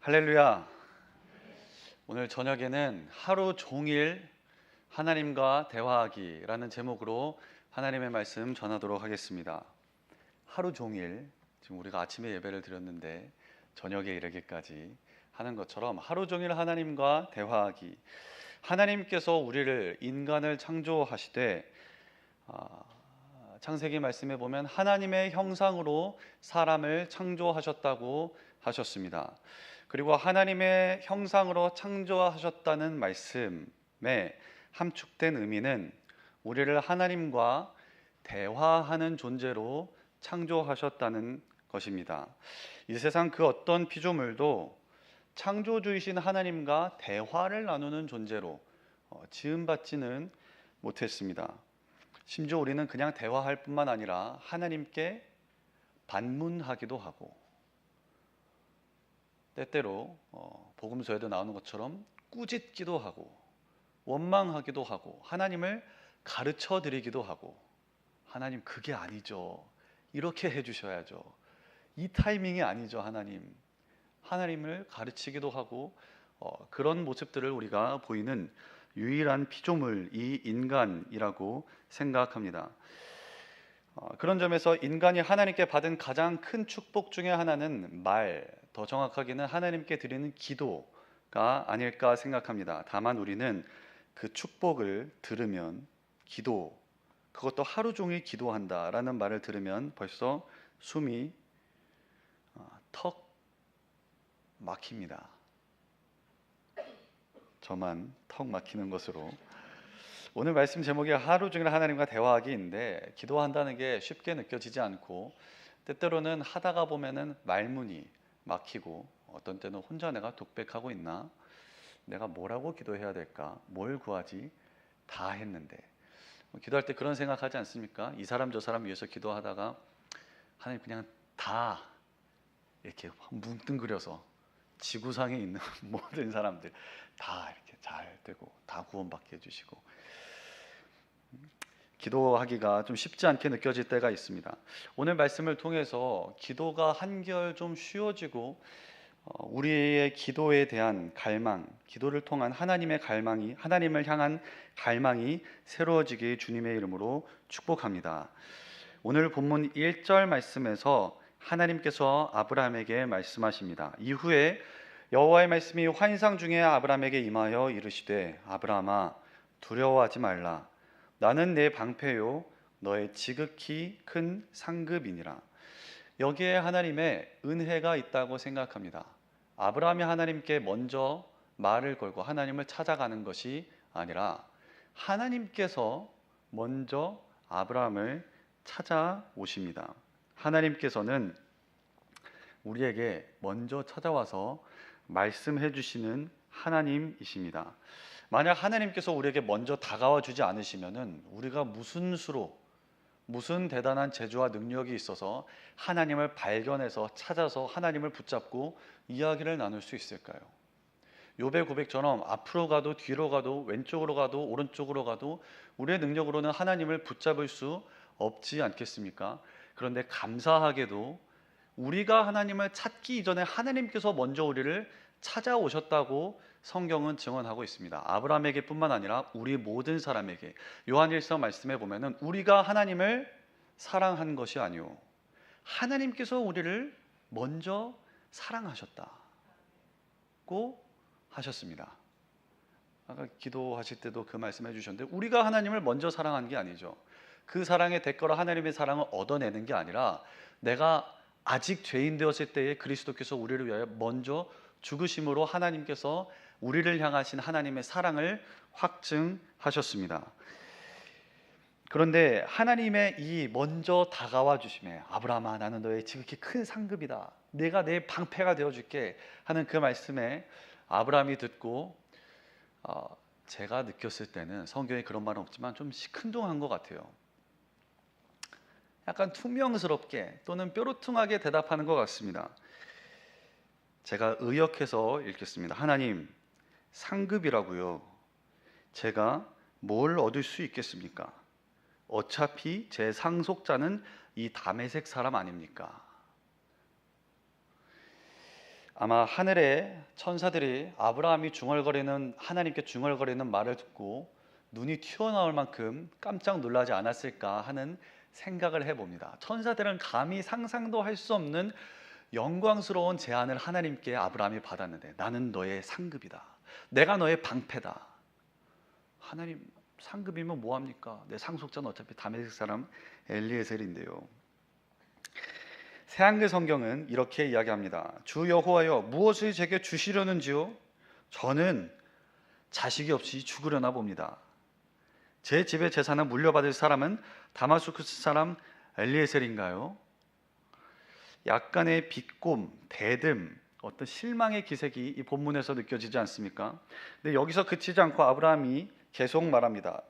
할렐루야. 오늘 저녁에는 하루 종일 하나님과 대화하기라는 제목으로 하나님의 말씀 전하도록 하겠습니다. 하루 종일, 지금 우리가 아침에 예배를 드렸는데 저녁에 이르기까지 하는 것처럼 하루 종일 하나님과 대화하기. 하나님께서 우리를, 인간을 창조하시되 창세기 말씀에 보면 하나님의 형상으로 사람을 창조하셨다고 하셨습니다. 그리고 하나님의 형상으로 창조하셨다는 말씀에 함축된 의미는 우리를 하나님과 대화하는 존재로 창조하셨다는 것입니다. 이 세상 그 어떤 피조물도 창조주이신 하나님과 대화를 나누는 존재로 지음받지는 못했습니다. 심지어 우리는 그냥 대화할 뿐만 아니라 하나님께 반문하기도 하고, 때때로 복음서에도 나오는 것처럼 꾸짖기도 하고 원망하기도 하고 하나님을 가르쳐 드리기도 하고, 하나님 그게 아니죠, 이렇게 해주셔야죠, 이 타이밍이 아니죠, 하나님을 가르치기도 하고, 그런 모습들을 우리가 보이는 유일한 피조물이 인간이라고 생각합니다. 그런 점에서 인간이 하나님께 받은 가장 큰 축복 중에 하나는 더 정확하게는 하나님께 드리는 기도가 아닐까 생각합니다. 다만 우리는 그 축복을 들으면, 그것도 하루 종일 기도한다라는 말을 들으면 벌써 숨이 턱 막힙니다. 저만 턱 막히는 것으로. 오늘 말씀 제목이 하루 종일 하나님과 대화하기인데, 기도한다는 게 쉽게 느껴지지 않고 때때로는 하다가 보면은 말문이 막히고, 어떤 때는 혼자 내가 독백하고 있나, 내가 뭐라고 기도해야 될까, 뭘 구하지, 다 했는데. 기도할 때 그런 생각하지 않습니까? 이 사람 저 사람 위해서 기도하다가 하나님 그냥 다 이렇게 뭉뚱그려서 지구상에 있는 모든 사람들 다 이렇게 잘 되고 다 구원받게 해주시고, 기도하기가 좀 쉽지 않게 느껴질 때가 있습니다. 오늘 말씀을 통해서 기도가 한결 좀 쉬워지고, 우리의 기도에 대한 갈망, 기도를 통한 하나님을 향한 갈망이 새로워지기 주님의 이름으로 축복합니다. 오늘 본문 1절 말씀에서 하나님께서 아브라함에게 말씀하십니다. 이후에 여호와의 말씀이 환상 중에 아브라함에게 임하여 이르시되, 아브라함아 두려워하지 말라. 나는 내 방패요 너의 지극히 큰 상급이니라. 여기에 하나님의 은혜가 있다고 생각합니다. 아브라함이 하나님께 먼저 말을 걸고 하나님을 찾아가는 것이 아니라 하나님께서 먼저 아브라함을 찾아오십니다. 하나님께서는 우리에게 먼저 찾아와서 말씀해 주시는 하나님이십니다. 만약 하나님께서 우리에게 먼저 다가와 주지 않으시면은 우리가 무슨 수로, 무슨 대단한 재주와 능력이 있어서 하나님을 발견해서 찾아서 하나님을 붙잡고 이야기를 나눌 수 있을까요? 욥의 고백처럼 앞으로 가도 뒤로 가도 왼쪽으로 가도 오른쪽으로 가도 우리의 능력으로는 하나님을 붙잡을 수 없지 않겠습니까? 그런데 감사하게도 우리가 하나님을 찾기 이전에 하나님께서 먼저 우리를 찾아오셨다고 성경은 증언하고 있습니다. 아브라함에게 뿐만 아니라 우리 모든 사람에게. 요한일서 말씀에 보면은 우리가 하나님을 사랑한 것이 아니오, 하나님께서 우리를 먼저 사랑하셨다고 하셨습니다. 아까 기도하실 때도 그 말씀해 주셨는데, 우리가 하나님을 먼저 사랑한 게 아니죠. 그 사랑의 대가로 하나님의 사랑을 얻어내는 게 아니라, 내가 아직 죄인 되었을 때에 그리스도께서 우리를 위하여 먼저 죽으심으로 하나님께서 우리를 향하신 하나님의 사랑을 확증하셨습니다. 그런데 하나님의 이 먼저 다가와 주심에, 아브라함아 나는 너의 지극히 큰 상급이다, 내가 내 방패가 되어줄게 하는 그 말씀에 아브라함이 듣고, 제가 느꼈을 때는 성경에 그런 말은 없지만 좀 시큰둥한 것 같아요. 약간 퉁명스럽게 또는 뾰루퉁하게 대답하는 것 같습니다. 제가 의역해서 읽겠습니다. 하나님, 상급이라고요? 제가 뭘 얻을 수 있겠습니까? 어차피 제 상속자는 이 다메섹 사람 아닙니까? 아마 하늘의 천사들이 아브라함이 중얼거리는 하나님께 중얼거리는 말을 듣고 눈이 튀어나올 만큼 깜짝 놀라지 않았을까 하는 생각을 해봅니다. 천사들은 감히 상상도 할 수 없는 영광스러운 제안을 하나님께 아브라함이 받았는데, 나는 너의 상급이다, 내가 너의 방패다. 하나님, 상급이면 뭐합니까? 내 상속자는 어차피 다메섹 사람 엘리에셀인데요. 새한글 성경은 이렇게 이야기합니다. 주 여호와여, 무엇을 제게 주시려는지요? 저는 자식이 없이 죽으려나 봅니다. 제 집의 재산을 물려받을 사람은 다마스쿠스 사람 엘리에셀인가요? 약간의 비꼼, 대듬, 어떤 실망의 기색이 이 본문에서 느껴지지 않습니까? 근데 여기서 그치지 않고 아브라함이 계속 말합니다.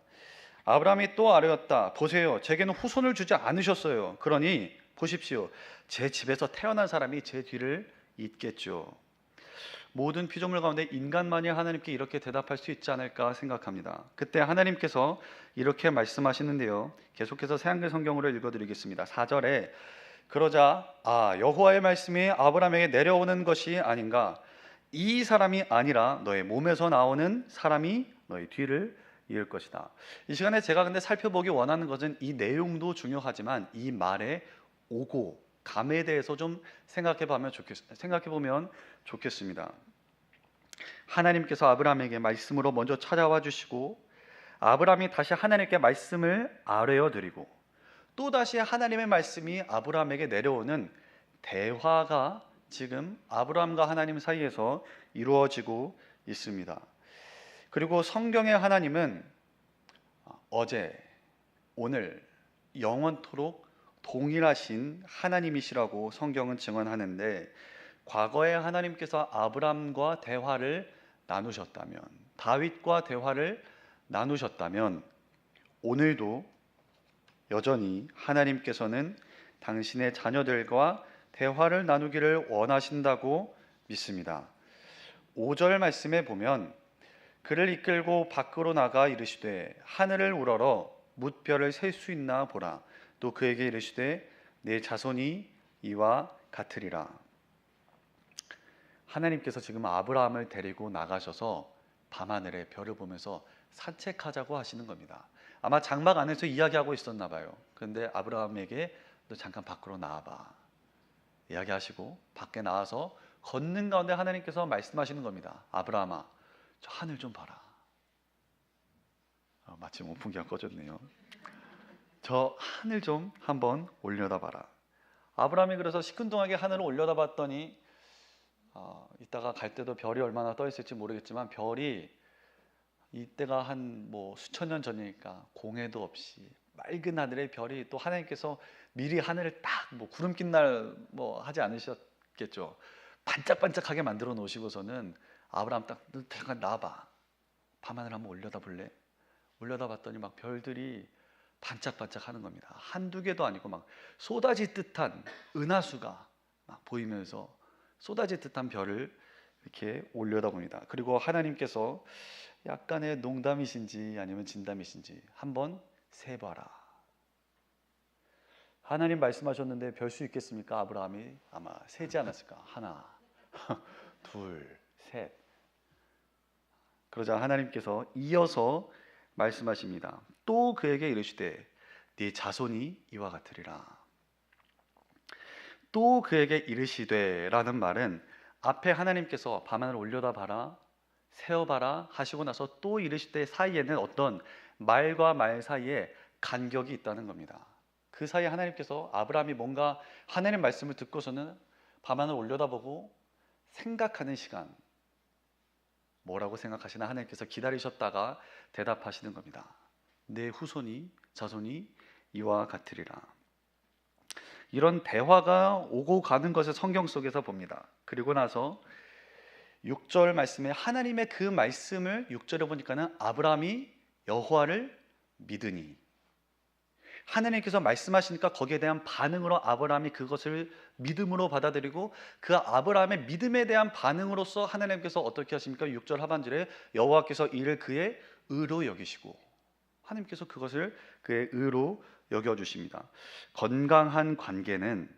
아브라함이 또 아뢰었다. 보세요, 제게는 후손을 주지 않으셨어요. 그러니 보십시오, 제 집에서 태어난 사람이 제 뒤를 잇겠죠. 모든 피조물 가운데 인간만이 하나님께 이렇게 대답할 수 있지 않을까 생각합니다. 그때 하나님께서 이렇게 말씀하시는데요, 계속해서 새한글 성경으로 읽어드리겠습니다. 4절에 그러자 여호와의 말씀이 아브라함에게 내려오는 것이 아닌가, 이 사람이 아니라 너의 몸에서 나오는 사람이 너의 뒤를 이을 것이다. 이 시간에 제가 근데 살펴보기 원하는 것은 이 내용도 중요하지만 이 말의 오고 감에 대해서 좀 생각해보면 좋겠습니다. 하나님께서 아브라함에게 말씀으로 먼저 찾아와 주시고, 아브라함이 다시 하나님께 말씀을 아뢰어 드리고, 또다시 하나님의 말씀이 아브라함에게 내려오는 대화가 지금 아브라함과 하나님 사이에서 이루어지고 있습니다. 그리고 성경의 하나님은 어제, 오늘, 영원토록 동일하신 하나님이시라고 성경은 증언하는데, 과거에 하나님께서 아브라함과 대화를 나누셨다면, 다윗과 대화를 나누셨다면, 오늘도 여전히 하나님께서는 당신의 자녀들과 대화를 나누기를 원하신다고 믿습니다. 5절 말씀에 보면 그를 이끌고 밖으로 나가 이르시되 하늘을 우러러 뭇별을 셀 수 있나 보라. 또 그에게 이르시되 내 자손이 이와 같으리라. 하나님께서 지금 아브라함을 데리고 나가셔서 밤하늘의 별을 보면서 산책하자고 하시는 겁니다. 아마 장막 안에서 이야기하고 있었나 봐요. 그런데 아브라함에게 너 잠깐 밖으로 나와봐 이야기하시고, 밖에 나와서 걷는 가운데 하나님께서 말씀하시는 겁니다. 아브라함아, 저 하늘 좀 봐라. 마침 오픈기가 꺼졌네요. 저 하늘 좀 한번 올려다봐라. 아브라함이 그래서 시큰둥하게 하늘을 올려다봤더니 이따가 갈 때도 별이 얼마나 떠 있을지 모르겠지만, 별이 이때가 한 수천 년 전이니까 공해도 없이 맑은 하늘의 별이, 또 하나님께서 미리 하늘을 딱 구름 낀 날 하지 않으셨겠죠. 반짝반짝하게 만들어 놓으시고서는 아브라함 딱 잠깐 나와봐, 밤하늘 한번 올려다 볼래? 올려다 봤더니 막 별들이 반짝반짝하는 겁니다. 한두 개도 아니고 막 쏟아질 듯한 은하수가 막 보이면서 쏟아질 듯한 별을 이렇게 올려다 봅니다. 그리고 하나님께서 약간의 농담이신지 아니면 진담이신지 한번 세봐라. 하나님 말씀하셨는데 별 수 있겠습니까? 아브라함이 아마 세지 않았을까? 하나, 둘, 셋. 그러자 하나님께서 이어서 말씀하십니다. 또 그에게 이르시되 네 자손이 이와 같으리라. 또 그에게 이르시되 라는 말은 앞에 하나님께서 밤하늘 올려다 봐라, 세어봐라 하시고 나서 또 이르시되 사이에는 어떤 말과 말 사이에 간격이 있다는 겁니다. 그 사이에 하나님께서 아브라함이 뭔가 하나님 말씀을 듣고서는 밤하늘 올려다보고 생각하는 시간, 뭐라고 생각하시나 하나님께서 기다리셨다가 대답하시는 겁니다. 내 후손이, 자손이 이와 같으리라. 이런 대화가 오고 가는 것을 성경 속에서 봅니다. 그리고 나서 6절 말씀에 하나님의 그 말씀을 6절에 보니까는 아브라함이 여호와를 믿으니, 하나님께서 말씀하시니까 거기에 대한 반응으로 아브라함이 그것을 믿음으로 받아들이고, 그 아브라함의 믿음에 대한 반응으로서 하나님께서 어떻게 하십니까? 6절 하반절에 여호와께서 이를 그의 의로 여기시고, 하나님께서 그것을 그의 의로 여겨주십니다. 건강한 관계는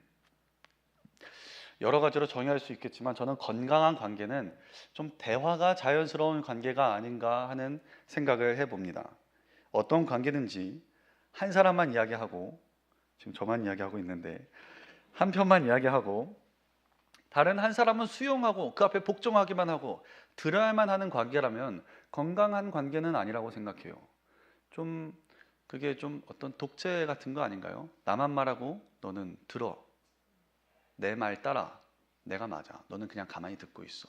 여러 가지로 정의할 수 있겠지만 저는 건강한 관계는 좀 대화가 자연스러운 관계가 아닌가 하는 생각을 해봅니다. 어떤 관계든지 한 사람만 이야기하고, 지금 저만 이야기하고 있는데 한 편만 이야기하고 다른 한 사람은 수용하고 그 앞에 복종하기만 하고 들어야만 하는 관계라면 건강한 관계는 아니라고 생각해요. 좀 그게 좀 어떤 독재 같은 거 아닌가요? 나만 말하고 너는 들어. 내 말 따라. 내가 맞아. 너는 그냥 가만히 듣고 있어.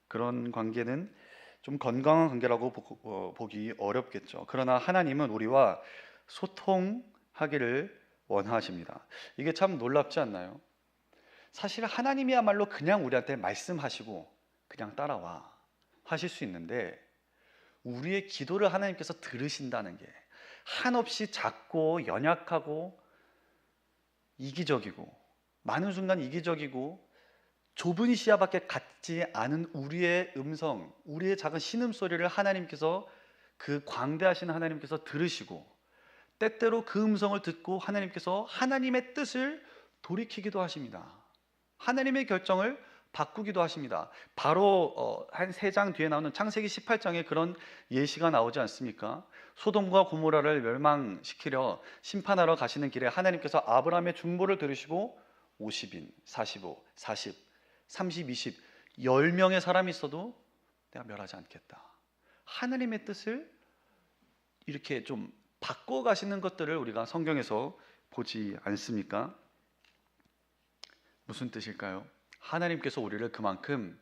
그런 관계는 좀 건강한 관계라고 보기 어렵겠죠. 그러나 하나님은 우리와 소통하기를 원하십니다. 이게 참 놀랍지 않나요? 사실 하나님이야말로 그냥 우리한테 말씀하시고 그냥 따라와 하실 수 있는데, 우리의 기도를 하나님께서 들으신다는 게 한없이 작고 연약하고 이기적이고, 많은 순간 이기적이고 좁은 시야밖에 갖지 않은 우리의 음성, 우리의 작은 신음소리를 하나님께서, 그 광대하신 하나님께서 들으시고 때때로 그 음성을 듣고 하나님께서 하나님의 뜻을 돌이키기도 하십니다. 하나님의 결정을 바꾸기도 하십니다. 바로 한 3장 뒤에 나오는 창세기 18장에 그런 예시가 나오지 않습니까? 소돔과 고모라를 멸망시키려 심판하러 가시는 길에 하나님께서 아브라함의 중보를 들으시고 50인, 45, 40, 30, 20, 10명의 사람이 있어도 내가 멸하지 않겠다. 하나님의 뜻을 이렇게 좀 바꿔 가시는 것들을 우리가 성경에서 보지 않습니까? 무슨 뜻일까요? 하나님께서 우리를 그만큼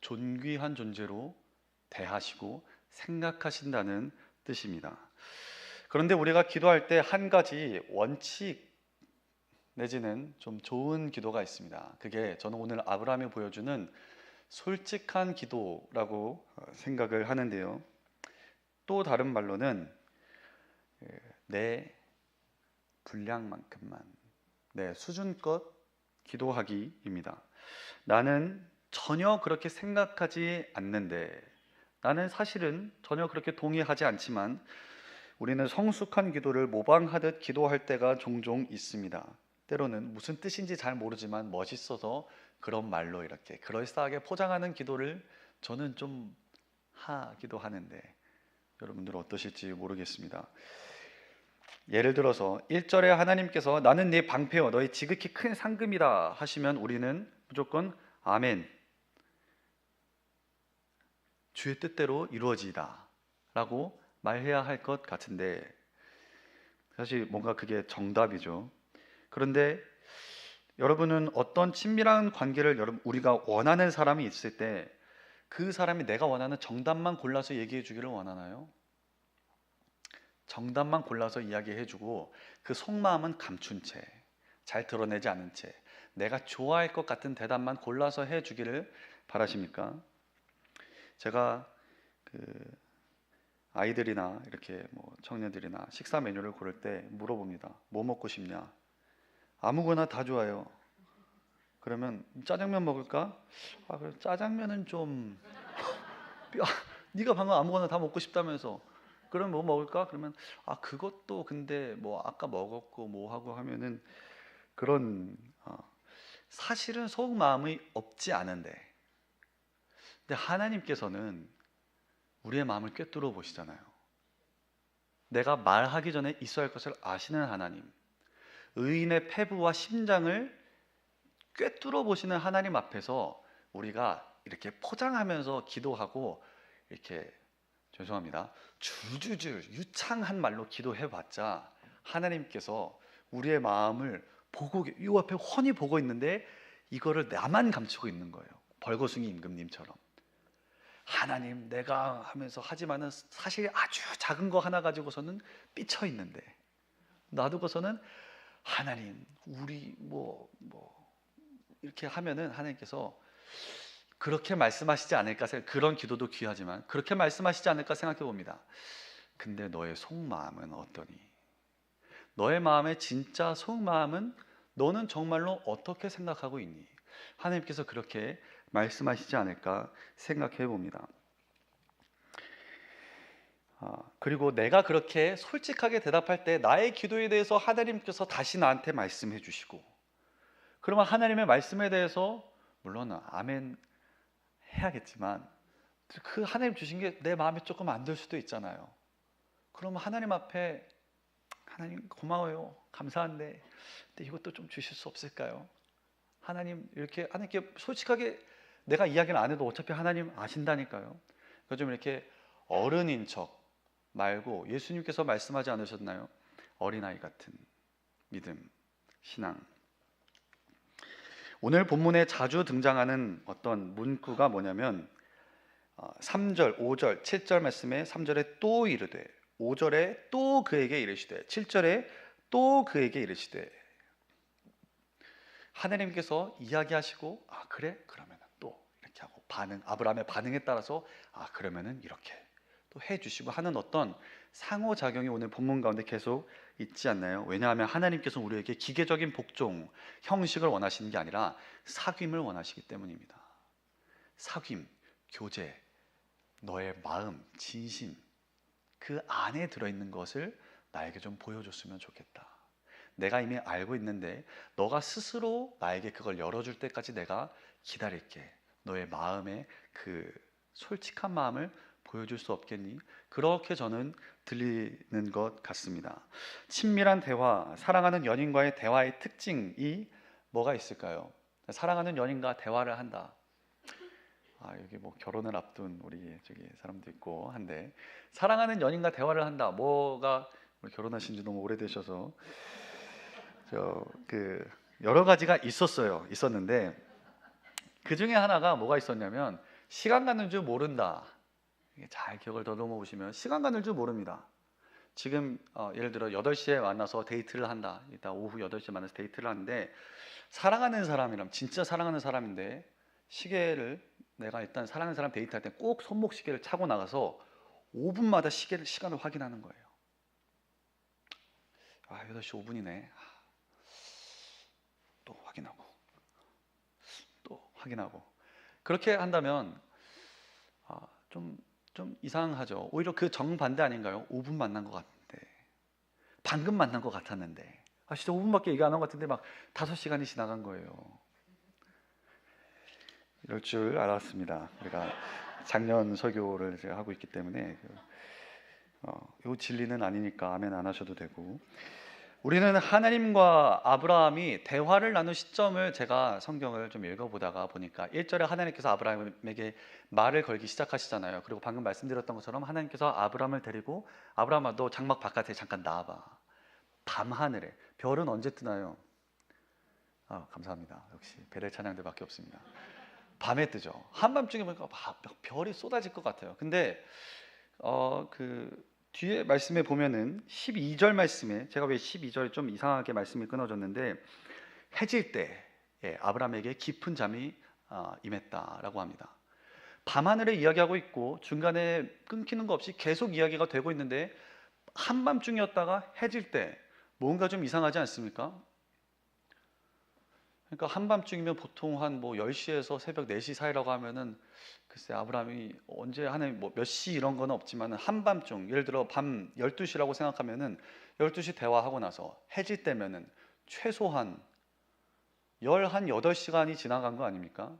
존귀한 존재로 대하시고 생각하신다는 뜻입니다. 그런데 우리가 기도할 때 한 가지 원칙 내지는 좀 좋은 기도가 있습니다. 그게 저는 오늘 아브라함이 보여주는 솔직한 기도라고 생각을 하는데요. 또 다른 말로는 내 분량만큼만, 내 수준껏 기도하기입니다. 나는 전혀 그렇게 생각하지 않는데, 나는 사실은 전혀 그렇게 동의하지 않지만 우리는 성숙한 기도를 모방하듯 기도할 때가 종종 있습니다. 때로는 무슨 뜻인지 잘 모르지만 멋있어서 그런 말로 이렇게 그럴싸하게 포장하는 기도를 저는 좀 하기도 하는데, 여러분들은 어떠실지 모르겠습니다. 예를 들어서 1절에 하나님께서 나는 네 방패여 너의 지극히 큰 상급이다 하시면 우리는 무조건 아멘, 주의 뜻대로 이루어지이다 라고 말해야 할 것 같은데, 사실 뭔가 그게 정답이죠. 그런데 여러분은 어떤 친밀한 관계를 우리가 원하는 사람이 있을 때 그 사람이 내가 원하는 정답만 골라서 얘기해 주기를 원하나요? 정답만 골라서 이야기해 주고 그 속마음은 감춘 채, 잘 드러내지 않은 채 내가 좋아할 것 같은 대답만 골라서 해 주기를 바라십니까? 제가 아이들이나 이렇게 뭐 청년들이나 식사 메뉴를 고를 때 물어봅니다. 뭐 먹고 싶냐? 아무거나 다 좋아요. 그러면 짜장면 먹을까? 그래, 짜장면은 좀 네가 방금 아무거나 다 먹고 싶다면서. 그럼 뭐 먹을까? 그러면 그것도 근데 뭐 아까 먹었고 뭐 하고 하면은 그런 사실은 속마음이 없지 않은데, 근데 하나님께서는 우리의 마음을 꿰뚫어 보시잖아요. 내가 말하기 전에 있어야 할 것을 아시는 하나님, 의인의 패부와 심장을 꿰뚫어 보시는 하나님 앞에서 우리가 이렇게 포장하면서 기도하고 이렇게, 죄송합니다, 줄줄줄 유창한 말로 기도해봤자 하나님께서 우리의 마음을 보고 이 앞에 훤히 보고 있는데 이거를 나만 감추고 있는 거예요. 벌거숭이 임금님처럼. 하나님 내가 하면서 하지만은 사실 아주 작은 거 하나 가지고서는 삐쳐 있는데, 놔두고서는 하나님 우리 뭐 이렇게 하면은 하나님께서 그렇게 말씀하시지 않을까 그런 기도도 귀하지만 그렇게 말씀하시지 않을까 생각해 봅니다. 근데 너의 속마음은 어떠니? 너의 마음의 진짜 속마음은 너는 정말로 어떻게 생각하고 있니? 하나님께서 그렇게 말씀하시지 않을까 생각해 봅니다. 그리고 내가 그렇게 솔직하게 대답할 때 나의 기도에 대해서 하나님께서 다시 나한테 말씀해 주시고, 그러면 하나님의 말씀에 대해서 물론 아멘 해야겠지만 그 하나님 주신 게 내 마음에 조금 안 들 수도 있잖아요. 그러면 하나님 앞에 하나님 고마워요. 감사한데 근데 이것도 좀 주실 수 없을까요? 하나님 이렇게 하나님께 솔직하게 내가 이야기를 안 해도 어차피 하나님 아신다니까요. 그러니까 좀 이렇게 어른인 척 말고 예수님께서 말씀하지 않으셨나요? 어린아이 같은 믿음, 신앙. 오늘 본문에 자주 등장하는 어떤 문구가 뭐냐면 3절, 5절, 7절 말씀에 3절에 또 이르되 5절에 또 그에게 이르시되 7절에 또 그에게 이르시되 하나님께서 이야기하시고 아 그래? 그러면 또 이렇게 하고 아브라함의 반응에 따라서 아 그러면은 이렇게 또 해주시고 하는 어떤 상호작용이 오늘 본문 가운데 계속 있지 않나요? 왜냐하면 하나님께서 우리에게 기계적인 복종, 형식을 원하시는 게 아니라 사귐을 원하시기 때문입니다. 사귐, 교제, 너의 마음, 진심 그 안에 들어있는 것을 나에게 좀 보여줬으면 좋겠다. 내가 이미 알고 있는데 너가 스스로 나에게 그걸 열어줄 때까지 내가 기다릴게. 너의 마음의 그 솔직한 마음을 보여줄 수 없겠니? 그렇게 저는 들리는 것 같습니다. 친밀한 대화, 사랑하는 연인과의 대화의 특징이 뭐가 있을까요? 사랑하는 연인과 대화를 한다. 여기 뭐 결혼을 앞둔 우리 저기 사람도 있고 한데 사랑하는 연인과 대화를 한다. 뭐가 우리 결혼하신 지 너무 오래되셔서 여러 가지가 있었는데 그 중에 하나가 뭐가 있었냐면 시간 가는 줄 모른다. 잘 기억을 더듬어 보시면 시간 가는 줄 모릅니다. 지금 예를 들어 8시에 만나서 데이트를 한다. 이따 오후 8시에 만나서 데이트를 하는데 사랑하는 사람이라면 진짜 사랑하는 사람인데 시계를 내가 일단 사랑하는 사람 데이트할 때 꼭 손목 시계를 차고 나가서 5분마다 시간을 확인하는 거예요. 8시 5분이네. 또 확인하고 그렇게 한다면 좀 이상하죠. 오히려 그 정반대 아닌가요? 5분 만난 것 같은데 방금 만난 것 같았는데 진짜 5분밖에 얘기 안 한 것 같은데 막 5시간이 지나간 거예요. 이럴 줄 알았습니다. 우리가 작년 설교를 제가 하고 있기 때문에 이 진리는 아니니까 아멘 안 하셔도 되고 우리는 하나님과 아브라함이 대화를 나눈 시점을 제가 성경을 좀 읽어보다가 보니까 1절에 하나님께서 아브라함에게 말을 걸기 시작하시잖아요. 그리고 방금 말씀드렸던 것처럼 하나님께서 아브라함을 데리고 아브라함아 너 장막 바깥에 잠깐 나와봐. 밤하늘에 별은 언제 뜨나요? 감사합니다. 역시 벨의 찬양들밖에 없습니다. 밤에 뜨죠. 한밤중에 보니까 별이 쏟아질 것 같아요. 근데 그 뒤에 말씀에 보면은 12절 말씀에 제가 왜 12절에 좀 이상하게 말씀이 끊어졌는데 해질 때 아브라함에게 깊은 잠이 임했다라고 합니다. 밤하늘에 이야기하고 있고 중간에 끊기는 거 없이 계속 이야기가 되고 있는데 한밤중이었다가 해질 때 뭔가 좀 이상하지 않습니까? 그러니까 한밤중이면 보통 한 뭐 10시에서 새벽 4시 사이라고 하면은 글쎄 아브라함이 언제 하나님 뭐 몇 시 이런 건 없지만 한밤중 예를 들어 밤 12시라고 생각하면은 12시 대화하고 나서 해질 때면은 최소한 8시간이 지나간 거 아닙니까?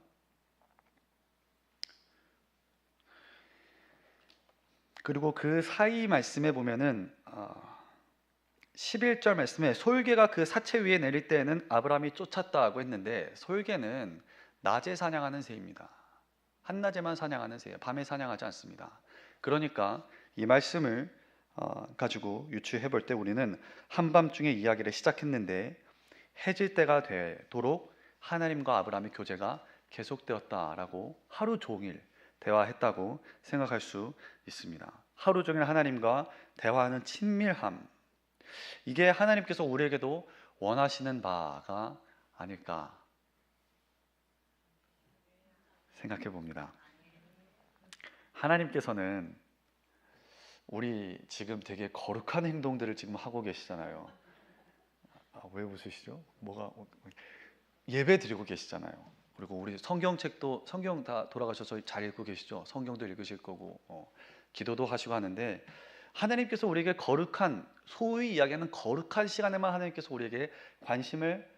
그리고 그 사이 말씀에 보면은 11절 말씀에 솔개가 그 사체 위에 내릴 때에는 아브라함이 쫓았다고 했는데 솔개는 낮에 사냥하는 새입니다. 한낮에만 사냥하는 새예요. 밤에 사냥하지 않습니다. 그러니까 이 말씀을 가지고 유추해 볼 때 우리는 한밤중에 이야기를 시작했는데 해질 때가 되도록 하나님과 아브라함의 교제가 계속되었다라고 하루 종일 대화했다고 생각할 수 있습니다. 하루 종일 하나님과 대화하는 친밀함, 이게 하나님께서 우리에게도 원하시는 바가 아닐까 생각해 봅니다. 하나님께서는 우리 지금 되게 거룩한 행동들을 지금 하고 계시잖아요. 왜 웃으시죠? 예배 드리고 계시잖아요. 그리고 우리 성경책도 성경 다 돌아가셔서 잘 읽고 계시죠? 성경도 읽으실 거고 기도도 하시고 하는데 하나님께서 우리에게 거룩한 소위 이야기하는 거룩한 시간에만 하나님께서 우리에게 관심을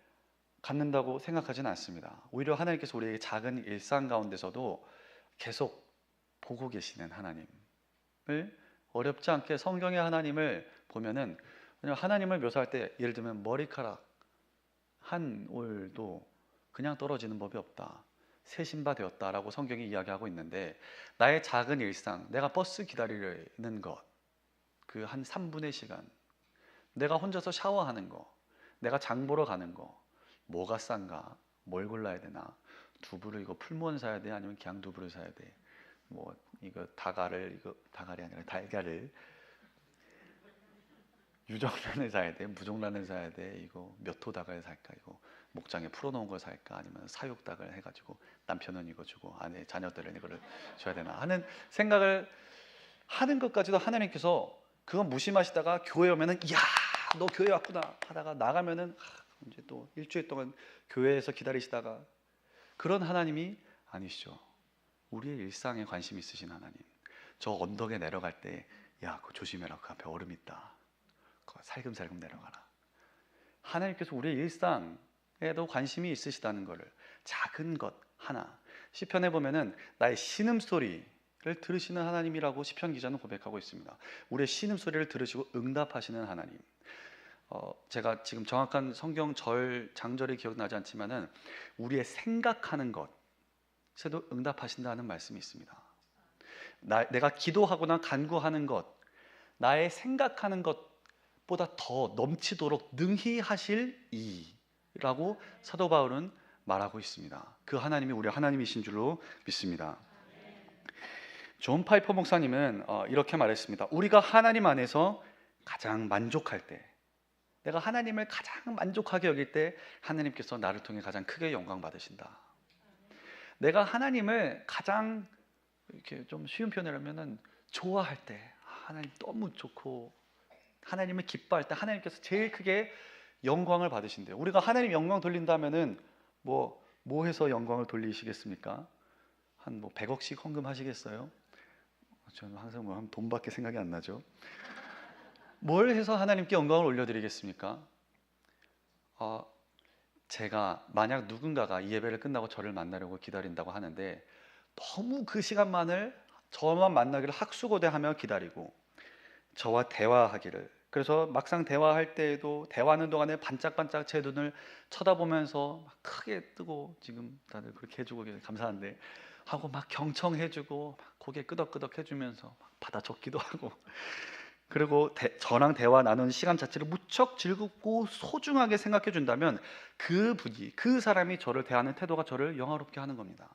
갖는다고 생각하지는 않습니다. 오히려 하나님께서 우리에게 작은 일상 가운데서도 계속 보고 계시는 하나님을, 어렵지 않게 성경의 하나님을 보면은, 그냥 하나님을 묘사할 때 예를 들면 머리카락 한 올도 그냥 떨어지는 법이 없다, 세신바 되었다라고 성경이 이야기하고 있는데, 나의 작은 일상, 내가 버스 기다리는 것, 그 한 3분의 시간, 내가 혼자서 샤워하는 거, 내가 장 보러 가는 거, 뭐가 싼가, 뭘 골라야 되나, 두부를 이거 풀무원 사야 돼, 아니면 그냥 두부를 사야 돼, 뭐 이거 다가를, 이거 다갈이 아니라 달걀을, 유정란을 사야 돼, 무정란을 사야 돼, 이거 몇 호 닭을 살까, 이거 목장에 풀어놓은 걸 살까, 아니면 사육 닭을 해가지고 남편은 이거 주고 아내 자녀들은 이거를 줘야 되나 하는 생각을 하는 것까지도 하나님께서 그건 무심하시다가 교회 오면은, 이야 너 교회 왔구나 하다가 나가면은 이제 또 일주일 동안 교회에서 기다리시다가, 그런 하나님이 아니시죠. 우리의 일상에 관심 있으신 하나님. 저 언덕에 내려갈 때, 야 그거 조심해라, 그 앞에 얼음 있다, 그거 살금살금 내려가라. 하나님께서 우리의 일상에도 관심이 있으시다는 것을, 작은 것 하나, 시편에 보면은 나의 신음소리를 들으시는 하나님이라고 시편 기자는 고백하고 있습니다. 우리의 신음소리를 들으시고 응답하시는 하나님. 제가 지금 정확한 성경 장절이 기억나지 않지만은 우리의 생각하는 것에도 응답하신다는 말씀이 있습니다. 내가 기도하거나 간구하는 것, 나의 생각하는 것보다 더 넘치도록 능히 하실 이라고 사도 바울은 말하고 있습니다. 그 하나님이 우리 하나님이신 줄로 믿습니다. 존 파이퍼 목사님은 이렇게 말했습니다. 우리가 하나님 안에서 가장 만족할 때, 내가 하나님을 가장 만족하게 여길 때 하나님께서 나를 통해 가장 크게 영광 받으신다. 내가 하나님을 가장, 이렇게 좀 쉬운 표현을 하면은 좋아할 때, 하나님 너무 좋고 하나님을 기뻐할 때 하나님께서 제일 크게 영광을 받으신대요. 우리가 하나님 영광 돌린다면은 뭐 해서 영광을 돌리시겠습니까? 한 100억씩 헌금하시겠어요? 저는 항상 한 돈밖에 생각이 안 나죠. 뭘 해서 하나님께 영광을 올려드리겠습니까? 제가 만약 누군가가 이 예배를 끝나고 저를 만나려고 기다린다고 하는데, 너무 그 시간만을 저만 만나기를 학수고대하며 기다리고 저와 대화하기를, 그래서 막상 대화할 때에도 대화하는 동안에 반짝반짝 제 눈을 쳐다보면서 막 크게 뜨고, 지금 다들 그렇게 해주고 감사한데 하고 막 경청해주고 막 고개 끄덕끄덕 해주면서 막 받아 적기도 하고, 그리고 저랑 대화 나누는 시간 자체를 무척 즐겁고 소중하게 생각해 준다면, 그 사람이 저를 대하는 태도가 저를 영화롭게 하는 겁니다.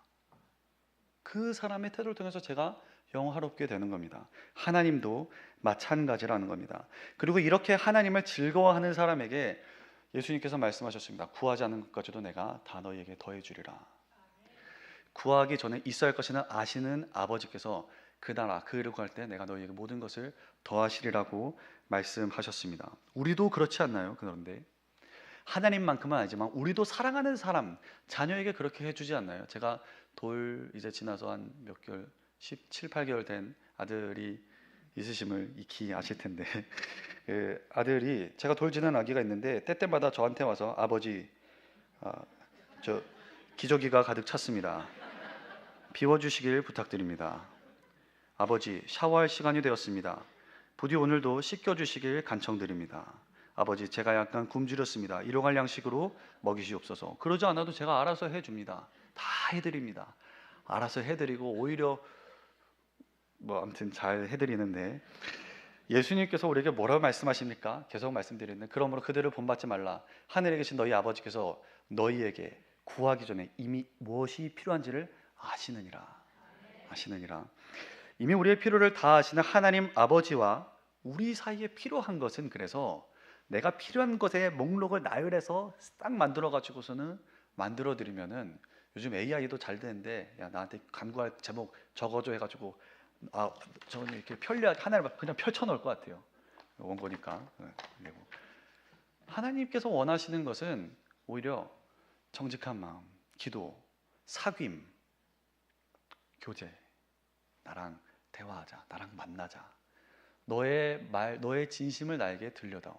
그 사람의 태도를 통해서 제가 영화롭게 되는 겁니다. 하나님도 마찬가지라는 겁니다. 그리고 이렇게 하나님을 즐거워하는 사람에게 예수님께서 말씀하셨습니다. 구하지 않는 것까지도 내가 다 너희에게 더해주리라. 구하기 전에 있어야 할 것이는 아시는 아버지께서 그 나라 그 일을 구할 때 내가 너희에게 모든 것을 더하시리라고 말씀하셨습니다. 우리도 그렇지 않나요? 그런데 하나님만큼은 아니지만 우리도 사랑하는 사람, 자녀에게 그렇게 해주지 않나요? 제가 이제 지나서 한 몇 개월, 17, 8개월 된 아들이 있으심을 익히 아실 텐데 그 아들이, 제가 지는 아기가 있는데 때때마다 저한테 와서 아버지, 저 기저귀가 가득 찼습니다. 비워주시길 부탁드립니다. 아버지, 샤워할 시간이 되었습니다. 부디 오늘도 씻겨주시길 간청드립니다. 아버지, 제가 약간 굶주렸습니다. 일용할 양식으로 먹이시옵소서. 그러지 않아도 제가 알아서 해줍니다. 다 해드립니다. 알아서 해드리고 오히려 아무튼 잘 해드리는데, 예수님께서 우리에게 뭐라고 말씀하십니까? 계속 말씀드리는데, 그러므로 그들을 본받지 말라. 하늘에 계신 너희 아버지께서 너희에게 구하기 전에 이미 무엇이 필요한지를 아시느니라. 이미 우리의 필요를 다 아시는 하나님 아버지와 우리 사이에 필요한 것은, 그래서 내가 필요한 것의 목록을 나열해서 딱 만들어 가지고서는 만들어 드리면은, 요즘 AI도 잘 되는데, 야 나한테 간구할 제목 적어줘 해가지고 저는 이렇게 편리하게 하나를 그냥 펼쳐 놓을 것 같아요. 원고니까. 그리고 하나님께서 원하시는 것은 오히려 정직한 마음, 기도, 사귐, 교제, 나랑 대화하자, 나랑 만나자, 너의 진심을 나에게 들려다오,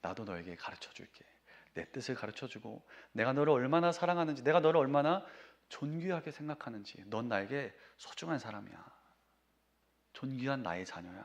나도 너에게 가르쳐 줄게, 내 뜻을 가르쳐주고 내가 너를 얼마나 사랑하는지, 내가 너를 얼마나 존귀하게 생각하는지, 넌 나에게 소중한 사람이야. 존귀한 나의 자녀야.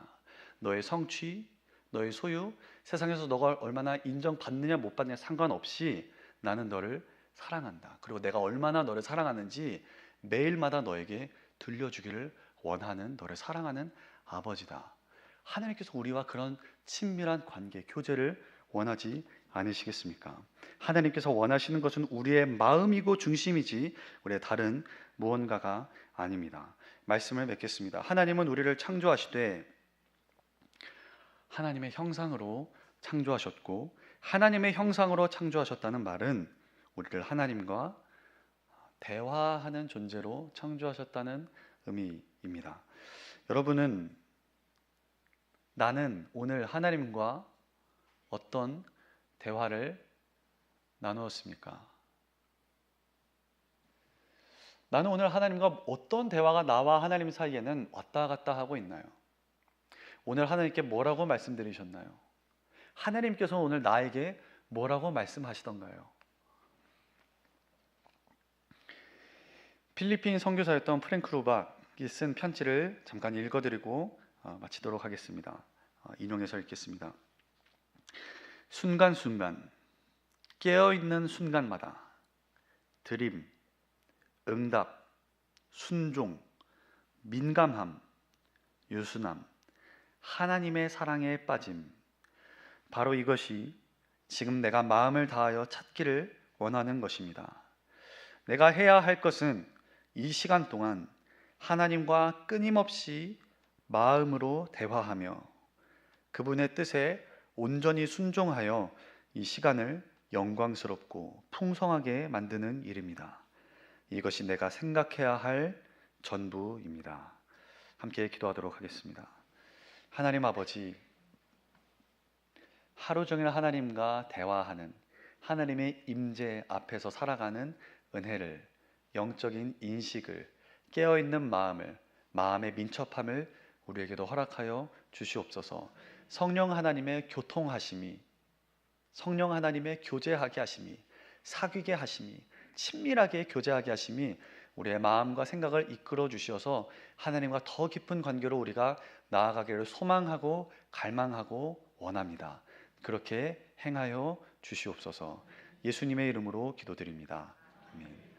너의 성취, 너의 소유, 세상에서 너가 얼마나 인정받느냐 못 받느냐 상관없이 나는 너를 사랑한다. 그리고 내가 얼마나 너를 사랑하는지 매일마다 너에게 들려주기를 원하는, 너를 사랑하는 아버지다. 하나님께서 우리와 그런 친밀한 관계, 교제를 원하지 않으시겠습니까? 하나님께서 원하시는 것은 우리의 마음이고 중심이지 우리의 다른 무언가가 아닙니다. 말씀을 맺겠습니다. 하나님은 우리를 창조하시되 하나님의 형상으로 창조하셨고, 하나님의 형상으로 창조하셨다는 말은 우리를 하나님과 대화하는 존재로 창조하셨다는 의미입니다. 여러분은, 나는 오늘 하나님과 어떤 대화를 나누었습니까? 나는 오늘 하나님과 어떤 대화가 나와 하나님 사이에는 왔다 갔다 하고 있나요? 오늘 하나님께 뭐라고 말씀드리셨나요? 하나님께서 오늘 나에게 뭐라고 말씀하시던가요? 필리핀 선교사였던 프랭크 루박이 쓴 편지를 잠깐 읽어드리고 마치도록 하겠습니다. 인용해서 읽겠습니다. 순간순간, 깨어있는 순간마다 드림, 응답, 순종, 민감함, 유순함, 하나님의 사랑에 빠짐, 바로 이것이 지금 내가 마음을 다하여 찾기를 원하는 것입니다. 내가 해야 할 것은 이 시간 동안 하나님과 끊임없이 마음으로 대화하며 그분의 뜻에 온전히 순종하여 이 시간을 영광스럽고 풍성하게 만드는 일입니다. 이것이 내가 생각해야 할 전부입니다. 함께 기도하도록 하겠습니다. 하나님 아버지, 하루 종일 하나님과 대화하는, 하나님의 임재 앞에서 살아가는 은혜를, 영적인 인식을, 깨어있는 마음을, 마음의 민첩함을 우리에게도 허락하여 주시옵소서. 성령 하나님의 교통하심이, 성령 하나님의 교제하게 하심이, 사귀게 하심이, 친밀하게 교제하게 하심이 우리의 마음과 생각을 이끌어 주시어서 하나님과 더 깊은 관계로 우리가 나아가기를 소망하고 갈망하고 원합니다. 그렇게 행하여 주시옵소서. 예수님의 이름으로 기도드립니다. 아멘.